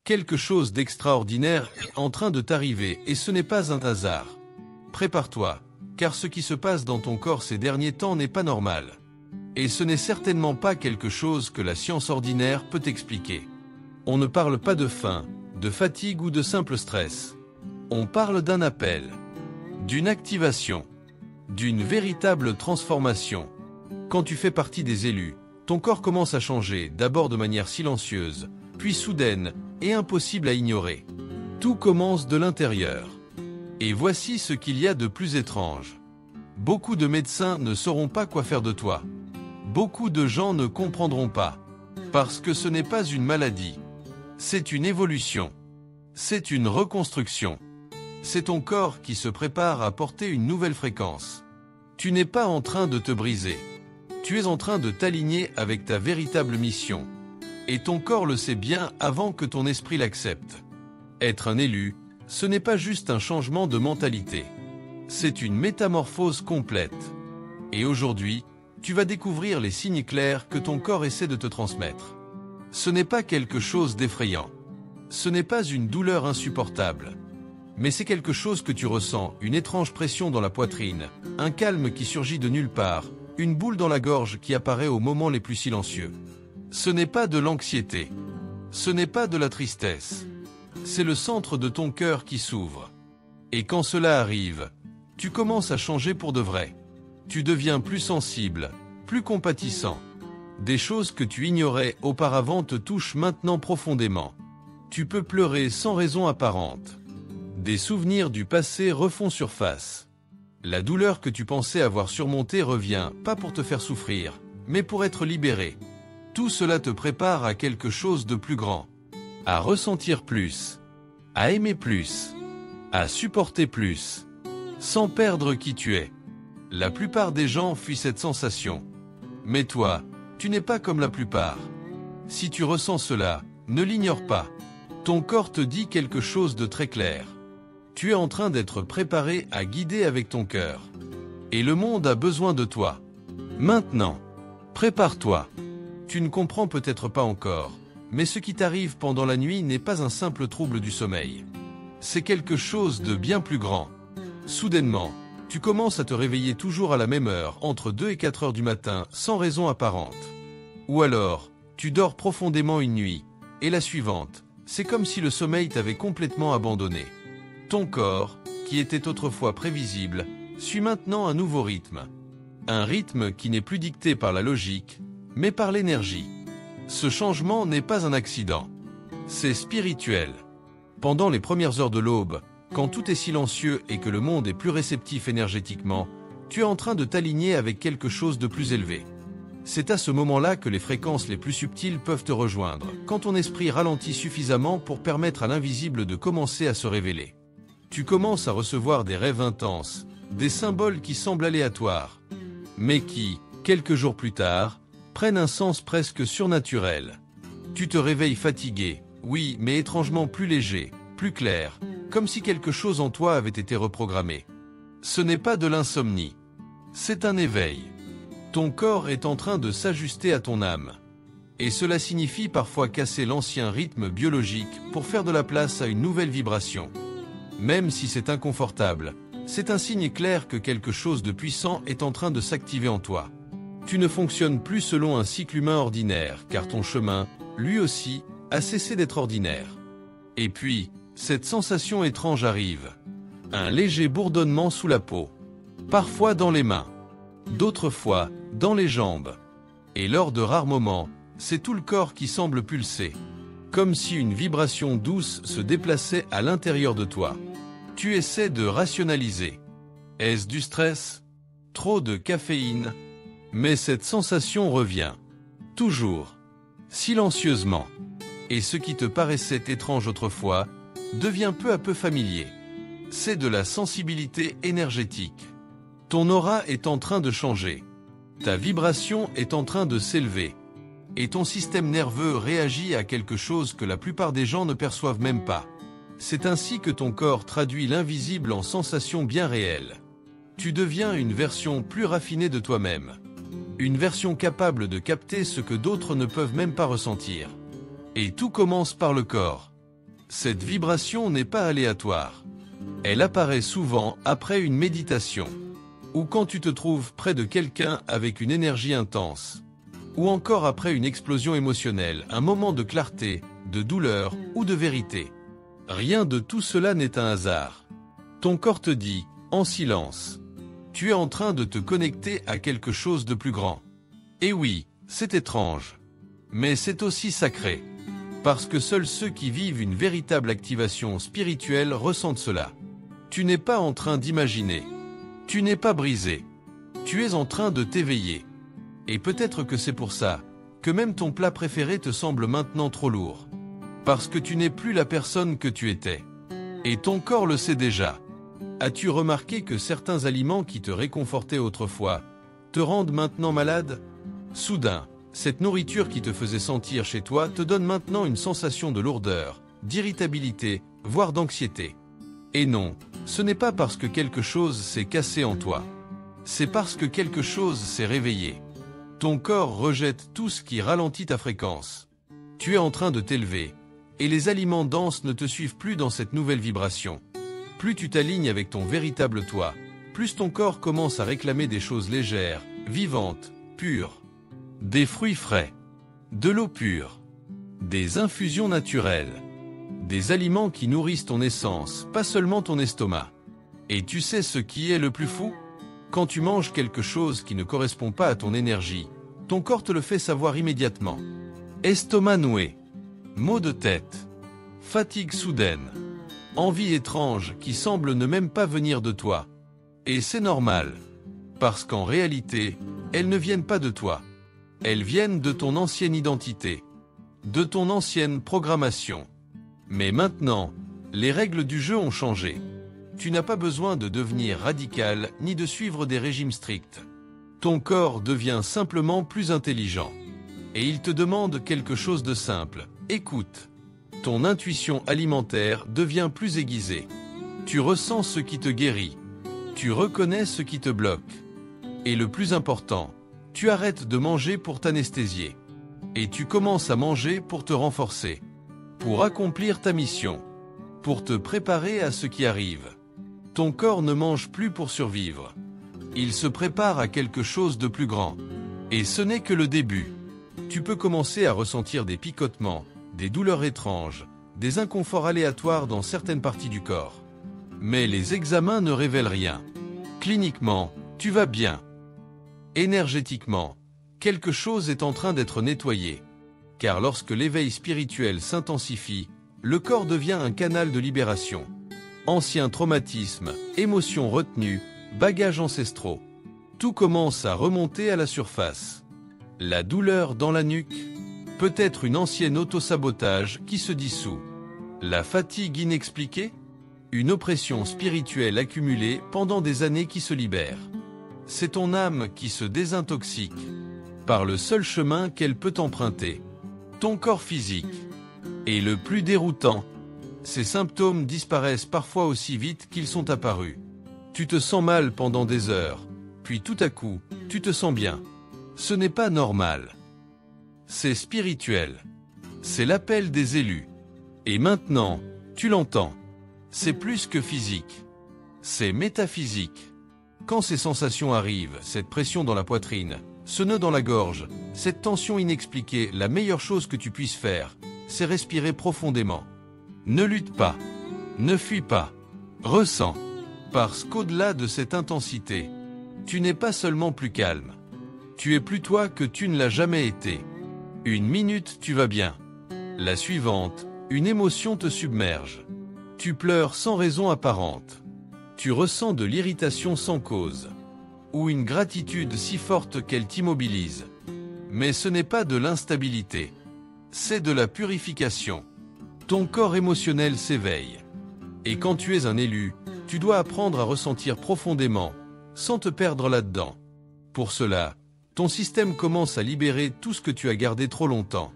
Quelque chose d'extraordinaire est en train de t'arriver et ce n'est pas un hasard. Prépare-toi, car ce qui se passe dans ton corps ces derniers temps n'est pas normal. Et ce n'est certainement pas quelque chose que la science ordinaire peut expliquer. On ne parle pas de faim, de fatigue ou de simple stress. On parle d'un appel, d'une activation, d'une véritable transformation. Quand tu fais partie des élus, ton corps commence à changer, d'abord de manière silencieuse, puis soudaine et impossible à ignorer. Tout commence de l'intérieur. Et voici ce qu'il y a de plus étrange. Beaucoup de médecins ne sauront pas quoi faire de toi. Beaucoup de gens ne comprendront pas. Parce que ce n'est pas une maladie. C'est une évolution. C'est une reconstruction. C'est ton corps qui se prépare à porter une nouvelle fréquence. Tu n'es pas en train de te briser. Tu es en train de t'aligner avec ta véritable mission. Et ton corps le sait bien avant que ton esprit l'accepte. Être un élu, ce n'est pas juste un changement de mentalité. C'est une métamorphose complète. Et aujourd'hui, tu vas découvrir les signes clairs que ton corps essaie de te transmettre. Ce n'est pas quelque chose d'effrayant. Ce n'est pas une douleur insupportable. Mais c'est quelque chose que tu ressens, une étrange pression dans la poitrine, un calme qui surgit de nulle part, une boule dans la gorge qui apparaît aux moments les plus silencieux. Ce n'est pas de l'anxiété. Ce n'est pas de la tristesse. C'est le centre de ton cœur qui s'ouvre. Et quand cela arrive, tu commences à changer pour de vrai. Tu deviens plus sensible, plus compatissant. Des choses que tu ignorais auparavant te touchent maintenant profondément. Tu peux pleurer sans raison apparente. Des souvenirs du passé refont surface. La douleur que tu pensais avoir surmontée revient, pas pour te faire souffrir, mais pour être libéré. Tout cela te prépare à quelque chose de plus grand. À ressentir plus. À aimer plus. À supporter plus. Sans perdre qui tu es. La plupart des gens fuient cette sensation. Mais toi, tu n'es pas comme la plupart. Si tu ressens cela, ne l'ignore pas. Ton corps te dit quelque chose de très clair. Tu es en train d'être préparé à guider avec ton cœur. Et le monde a besoin de toi. Maintenant, prépare-toi. Tu ne comprends peut-être pas encore, mais ce qui t'arrive pendant la nuit n'est pas un simple trouble du sommeil. C'est quelque chose de bien plus grand. Soudainement, tu commences à te réveiller toujours à la même heure, entre 2 et 4 heures du matin, sans raison apparente. Ou alors, tu dors profondément une nuit, et la suivante, c'est comme si le sommeil t'avait complètement abandonné. Ton corps, qui était autrefois prévisible, suit maintenant un nouveau rythme. Un rythme qui n'est plus dicté par la logique, mais par l'énergie. Ce changement n'est pas un accident. C'est spirituel. Pendant les premières heures de l'aube, quand tout est silencieux et que le monde est plus réceptif énergétiquement, tu es en train de t'aligner avec quelque chose de plus élevé. C'est à ce moment-là que les fréquences les plus subtiles peuvent te rejoindre, quand ton esprit ralentit suffisamment pour permettre à l'invisible de commencer à se révéler. Tu commences à recevoir des rêves intenses, des symboles qui semblent aléatoires, mais qui, quelques jours plus tard, prennent un sens presque surnaturel. Tu te réveilles fatigué, oui, mais étrangement plus léger, plus clair, comme si quelque chose en toi avait été reprogrammé. Ce n'est pas de l'insomnie. C'est un éveil. Ton corps est en train de s'ajuster à ton âme. Et cela signifie parfois casser l'ancien rythme biologique pour faire de la place à une nouvelle vibration. Même si c'est inconfortable, c'est un signe clair que quelque chose de puissant est en train de s'activer en toi. Tu ne fonctionnes plus selon un cycle humain ordinaire, car ton chemin, lui aussi, a cessé d'être ordinaire. Et puis, cette sensation étrange arrive. Un léger bourdonnement sous la peau. Parfois dans les mains. D'autres fois, dans les jambes. Et lors de rares moments, c'est tout le corps qui semble pulser. Comme si une vibration douce se déplaçait à l'intérieur de toi. Tu essaies de rationaliser. Est-ce du stress? Trop de caféine? Mais cette sensation revient. Toujours. Silencieusement. Et ce qui te paraissait étrange autrefois, devient peu à peu familier. C'est de la sensibilité énergétique. Ton aura est en train de changer. Ta vibration est en train de s'élever. Et ton système nerveux réagit à quelque chose que la plupart des gens ne perçoivent même pas. C'est ainsi que ton corps traduit l'invisible en sensations bien réelles. Tu deviens une version plus raffinée de toi-même. Une version capable de capter ce que d'autres ne peuvent même pas ressentir. Et tout commence par le corps. Cette vibration n'est pas aléatoire. Elle apparaît souvent après une méditation, ou quand tu te trouves près de quelqu'un avec une énergie intense, ou encore après une explosion émotionnelle, un moment de clarté, de douleur ou de vérité. Rien de tout cela n'est un hasard. Ton corps te dit, en silence, tu es en train de te connecter à quelque chose de plus grand. Et oui, c'est étrange. Mais c'est aussi sacré. Parce que seuls ceux qui vivent une véritable activation spirituelle ressentent cela. Tu n'es pas en train d'imaginer. Tu n'es pas brisé. Tu es en train de t'éveiller. Et peut-être que c'est pour ça que même ton plat préféré te semble maintenant trop lourd. Parce que tu n'es plus la personne que tu étais. Et ton corps le sait déjà. As-tu remarqué que certains aliments qui te réconfortaient autrefois te rendent maintenant malade? Soudain, cette nourriture qui te faisait sentir chez toi te donne maintenant une sensation de lourdeur, d'irritabilité, voire d'anxiété. Et non, ce n'est pas parce que quelque chose s'est cassé en toi. C'est parce que quelque chose s'est réveillé. Ton corps rejette tout ce qui ralentit ta fréquence. Tu es en train de t'élever, et les aliments denses ne te suivent plus dans cette nouvelle vibration. Plus tu t'alignes avec ton véritable toi, plus ton corps commence à réclamer des choses légères, vivantes, pures. Des fruits frais, de l'eau pure, des infusions naturelles, des aliments qui nourrissent ton essence, pas seulement ton estomac. Et tu sais ce qui est le plus fou? Quand tu manges quelque chose qui ne correspond pas à ton énergie, ton corps te le fait savoir immédiatement. Estomac noué, maux de tête, fatigue soudaine, envie étrange qui semble ne même pas venir de toi. Et c'est normal, parce qu'en réalité, elles ne viennent pas de toi. Elles viennent de ton ancienne identité, de ton ancienne programmation. Mais maintenant, les règles du jeu ont changé. Tu n'as pas besoin de devenir radical ni de suivre des régimes stricts. Ton corps devient simplement plus intelligent. Et il te demande quelque chose de simple. Écoute. Ton intuition alimentaire devient plus aiguisée. Tu ressens ce qui te guérit. Tu reconnais ce qui te bloque. Et le plus important, tu arrêtes de manger pour t'anesthésier. Et tu commences à manger pour te renforcer. Pour accomplir ta mission. Pour te préparer à ce qui arrive. Ton corps ne mange plus pour survivre. Il se prépare à quelque chose de plus grand. Et ce n'est que le début. Tu peux commencer à ressentir des picotements, des douleurs étranges, des inconforts aléatoires dans certaines parties du corps. Mais les examens ne révèlent rien. Cliniquement, tu vas bien. Énergétiquement, quelque chose est en train d'être nettoyé. Car lorsque l'éveil spirituel s'intensifie, le corps devient un canal de libération. Anciens traumatismes, émotions retenues, bagages ancestraux. Tout commence à remonter à la surface. La douleur dans la nuque, peut-être une ancienne autosabotage qui se dissout. La fatigue inexpliquée, une oppression spirituelle accumulée pendant des années qui se libère. C'est ton âme qui se désintoxique, par le seul chemin qu'elle peut emprunter, ton corps physique. Et le plus déroutant, ces symptômes disparaissent parfois aussi vite qu'ils sont apparus. Tu te sens mal pendant des heures, puis tout à coup, tu te sens bien. Ce n'est pas normal. C'est spirituel. C'est l'appel des élus. Et maintenant, tu l'entends. C'est plus que physique. C'est métaphysique. Quand ces sensations arrivent, cette pression dans la poitrine, ce nœud dans la gorge, cette tension inexpliquée, la meilleure chose que tu puisses faire, c'est respirer profondément. Ne lutte pas. Ne fuis pas. Ressens. Parce qu'au-delà de cette intensité, tu n'es pas seulement plus calme. Tu es plus toi que tu ne l'as jamais été. Une minute, tu vas bien. La suivante, une émotion te submerge. Tu pleures sans raison apparente. Tu ressens de l'irritation sans cause. Ou une gratitude si forte qu'elle t'immobilise. Mais ce n'est pas de l'instabilité. C'est de la purification. Ton corps émotionnel s'éveille. Et quand tu es un élu, tu dois apprendre à ressentir profondément, sans te perdre là-dedans. Pour cela, ton système commence à libérer tout ce que tu as gardé trop longtemps.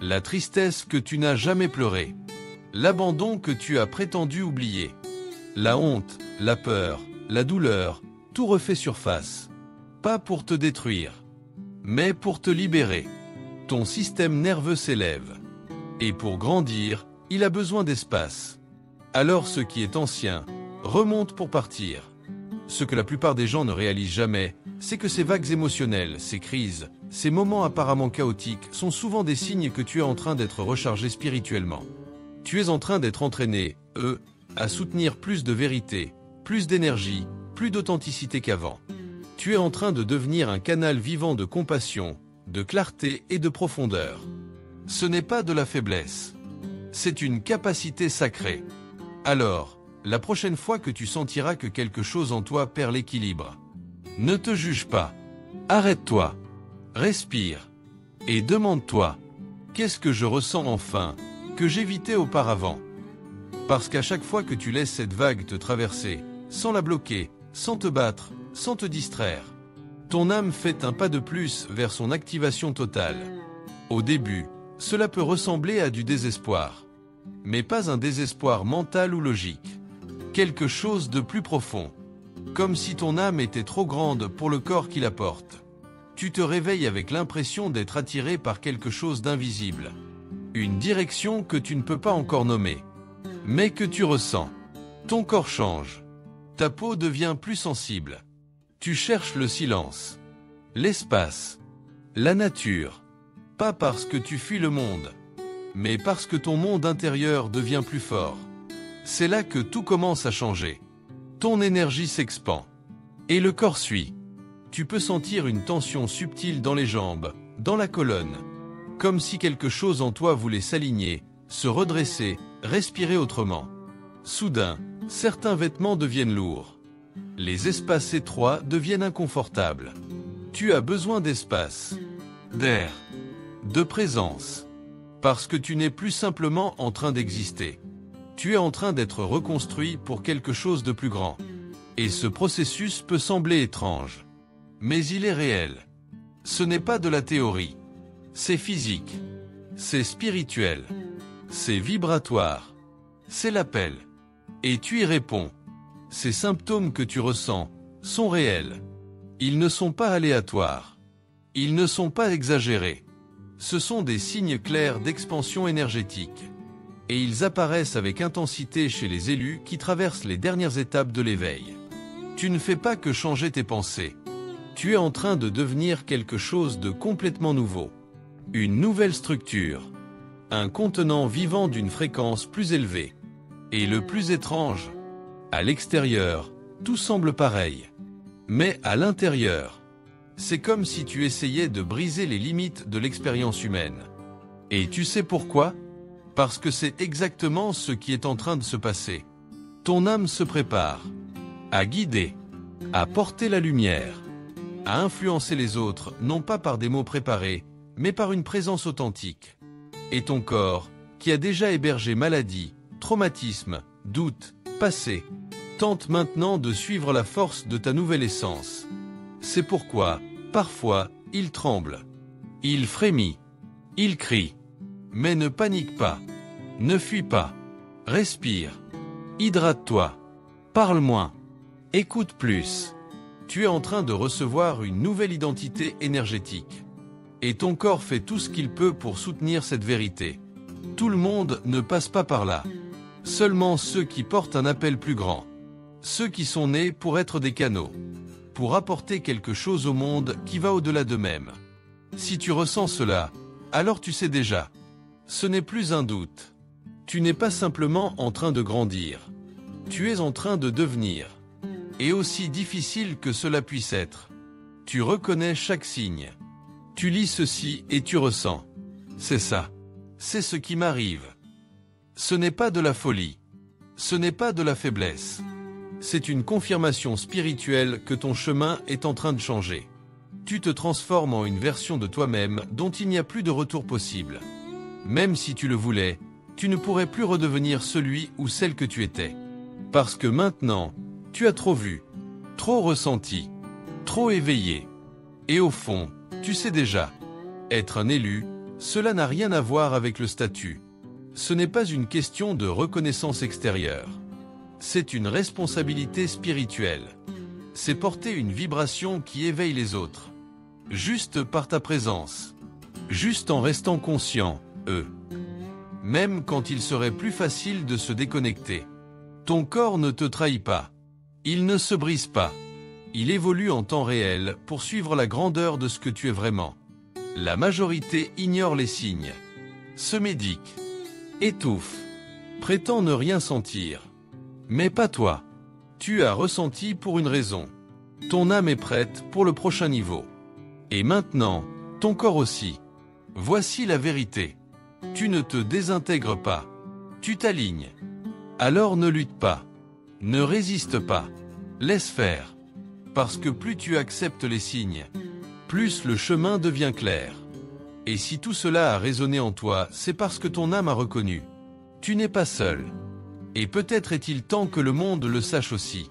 La tristesse que tu n'as jamais pleurée. L'abandon que tu as prétendu oublier. La honte, la peur, la douleur, tout refait surface. Pas pour te détruire, mais pour te libérer. Ton système nerveux s'élève. Et pour grandir, il a besoin d'espace. Alors ce qui est ancien remonte pour partir. Ce que la plupart des gens ne réalisent jamais, c'est que ces vagues émotionnelles, ces crises, ces moments apparemment chaotiques sont souvent des signes que tu es en train d'être rechargé spirituellement. Tu es en train d'être entraîné, à soutenir plus de vérité, plus d'énergie, plus d'authenticité qu'avant. Tu es en train de devenir un canal vivant de compassion, de clarté et de profondeur. Ce n'est pas de la faiblesse. C'est une capacité sacrée. Alors, la prochaine fois que tu sentiras que quelque chose en toi perd l'équilibre, ne te juge pas. Arrête-toi. Respire. Et demande-toi, qu'est-ce que je ressens enfin, que j'évitais auparavant? Parce qu'à chaque fois que tu laisses cette vague te traverser, sans la bloquer, sans te battre, sans te distraire, ton âme fait un pas de plus vers son activation totale. Au début, cela peut ressembler à du désespoir. Mais pas un désespoir mental ou logique. Quelque chose de plus profond. Comme si ton âme était trop grande pour le corps qui la porte. Tu te réveilles avec l'impression d'être attiré par quelque chose d'invisible. Une direction que tu ne peux pas encore nommer. Mais que tu ressens. Ton corps change. Ta peau devient plus sensible. Tu cherches le silence. L'espace. La nature. Pas parce que tu fuis le monde, mais parce que ton monde intérieur devient plus fort. C'est là que tout commence à changer. Ton énergie s'expand. Et le corps suit. Tu peux sentir une tension subtile dans les jambes, dans la colonne. Comme si quelque chose en toi voulait s'aligner, se redresser, respirer autrement. Soudain, certains vêtements deviennent lourds. Les espaces étroits deviennent inconfortables. Tu as besoin d'espace, d'air, de présence. Parce que tu n'es plus simplement en train d'exister. Tu es en train d'être reconstruit pour quelque chose de plus grand. Et ce processus peut sembler étrange. Mais il est réel. Ce n'est pas de la théorie. C'est physique. C'est spirituel. C'est vibratoire. C'est l'appel. Et tu y réponds. Ces symptômes que tu ressens sont réels. Ils ne sont pas aléatoires. Ils ne sont pas exagérés. Ce sont des signes clairs d'expansion énergétique. Et ils apparaissent avec intensité chez les élus qui traversent les dernières étapes de l'éveil. Tu ne fais pas que changer tes pensées. Tu es en train de devenir quelque chose de complètement nouveau. Une nouvelle structure. Un contenant vivant d'une fréquence plus élevée. Et le plus étrange, à l'extérieur, tout semble pareil. Mais à l'intérieur, c'est comme si tu essayais de briser les limites de l'expérience humaine. Et tu sais pourquoi? Parce que c'est exactement ce qui est en train de se passer. Ton âme se prépare à guider, à porter la lumière, à influencer les autres, non pas par des mots préparés, mais par une présence authentique. Et ton corps, qui a déjà hébergé maladie, traumatisme, doute, passé, tente maintenant de suivre la force de ta nouvelle essence. C'est pourquoi, parfois, il tremble, il frémit, il crie. Mais ne panique pas, ne fuis pas, respire, hydrate-toi, parle moins, écoute plus. Tu es en train de recevoir une nouvelle identité énergétique. Et ton corps fait tout ce qu'il peut pour soutenir cette vérité. Tout le monde ne passe pas par là. Seulement ceux qui portent un appel plus grand. Ceux qui sont nés pour être des canaux. Pour apporter quelque chose au monde qui va au-delà d'eux-mêmes. Si tu ressens cela, alors tu sais déjà. Ce n'est plus un doute. Tu n'es pas simplement en train de grandir. Tu es en train de devenir. Et aussi difficile que cela puisse être. Tu reconnais chaque signe. Tu lis ceci et tu ressens. C'est ça. C'est ce qui m'arrive. Ce n'est pas de la folie. Ce n'est pas de la faiblesse. C'est une confirmation spirituelle que ton chemin est en train de changer. Tu te transformes en une version de toi-même dont il n'y a plus de retour possible. Même si tu le voulais, tu ne pourrais plus redevenir celui ou celle que tu étais. Parce que maintenant, tu as trop vu, trop ressenti, trop éveillé. Et au fond, tu sais déjà, être un élu, cela n'a rien à voir avec le statut. Ce n'est pas une question de reconnaissance extérieure. C'est une responsabilité spirituelle. C'est porter une vibration qui éveille les autres. Juste par ta présence. Juste en restant conscient, même quand il serait plus facile de se déconnecter. Ton corps ne te trahit pas. Il ne se brise pas. Il évolue en temps réel pour suivre la grandeur de ce que tu es vraiment. La majorité ignore les signes. Se médique. Étouffe. Prétend ne rien sentir. Mais pas toi. Tu as ressenti pour une raison. Ton âme est prête pour le prochain niveau. Et maintenant, ton corps aussi. Voici la vérité. Tu ne te désintègres pas. Tu t'alignes. Alors ne lutte pas. Ne résiste pas. Laisse faire. Parce que plus tu acceptes les signes, plus le chemin devient clair. Et si tout cela a résonné en toi, c'est parce que ton âme a reconnu. Tu n'es pas seul. Et peut-être est-il temps que le monde le sache aussi.